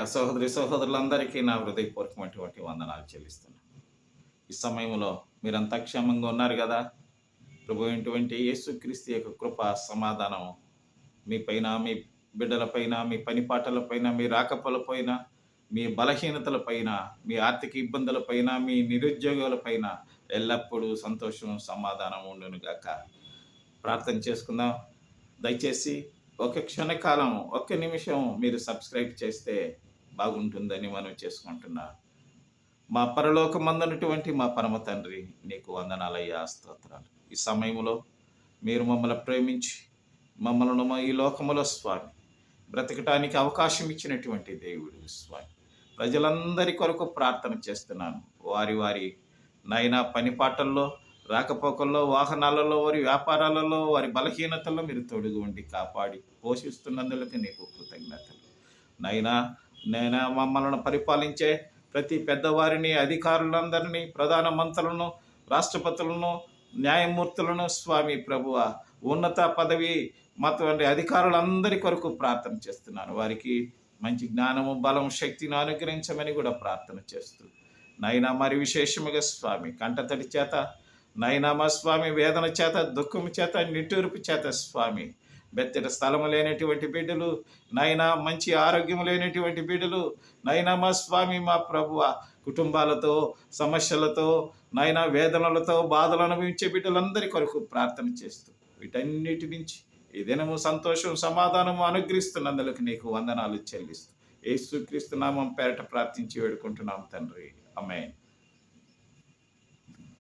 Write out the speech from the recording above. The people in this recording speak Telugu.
సహోదరి సహోదరులందరికీ నా హృదయపూర్వకమైనటువంటి వందనాలు చెల్లిస్తున్నాను. ఈ సమయంలో మీరంతా క్షేమంగా ఉన్నారు కదా? ప్రభు అయినటువంటి యేసుక్రీస్తు యొక్క కృప, సమాధానం మీ పైన, మీ బిడ్డలపైన, మీ పనిపాటలపైన, మీ రాకపోకలపైన, మీ బలహీనతలపైన, మీ ఆర్థిక ఇబ్బందులపైన, మీ నిరుద్యోగాలపైన ఎల్లప్పుడూ సంతోషం, సమాధానం ఉండునుగాక. ప్రార్థన చేసుకుందాం. దయచేసి ఒక క్షణకాలం, ఒక్క నిమిషం మీరు సబ్స్క్రైబ్ చేస్తే బాగుంటుందని మనం చేసుకుంటున్నా. మా పరలోకమందున్నటువంటి మా పరమ తండ్రి, నీకు వందనాలయ్యా, స్తోత్రాలు. ఈ సమయంలో మీరు మమ్మల్ని ప్రేమించి మమ్మల్ని ఈ లోకములో స్వామి బ్రతకటానికి అవకాశం ఇచ్చినటువంటి దేవుడు స్వామి. ప్రజలందరి కొరకు ప్రార్థన చేస్తున్నాను. వారి వారి నైనా పనిపాటల్లో, రాకపోకల్లో, వాహనాలలో, వారి వ్యాపారాలలో, వారి బలహీనతల్లో మీరు తోడుగు ఉండి కాపాడి పోషిస్తున్నందుకు నీకు కృతజ్ఞతలు. నైనా మమ్మల్ని పరిపాలించే ప్రతి పెద్దవారిని, అధికారులందరినీ, ప్రధాన మంత్రులను, రాష్ట్రపతులను, న్యాయమూర్తులను స్వామి ప్రభువ, ఉన్నత పదవి మతవంటి అధికారులందరి కొరకు ప్రార్థన చేస్తున్నాను. వారికి మంచి జ్ఞానము, బలం, శక్తిని అనుగ్రహించమని కూడా ప్రార్థన చేస్తూ నైనా మరి విశేషముగా స్వామి కంటతడి చేత, నైనా మా స్వామి వేదన చేత, దుఃఖము చేత, నిట్టూర్పు చేత స్వామి బెత్తటి స్థలము లేనటువంటి బిడ్డలు, నైనా మంచి ఆరోగ్యం లేనటువంటి బిడ్డలు, నైనా మా స్వామి మా ప్రభువ కుటుంబాలతో, సమస్యలతో, నైనా వేదనలతో బాధలు అనుభవించే బిడ్డలందరి కొరకు ప్రార్థన చేస్తూ వీటన్నిటి నుంచి ఈ దినము సంతోషం, సమాధానము అనుగ్రహిస్తున్నందుకు నీకు వందనాలు చెల్లిస్తూ యేసుక్రీస్తు నామం పేరట ప్రార్థించి వేడుకుంటున్నాం తండ్రి. ఆమేన్.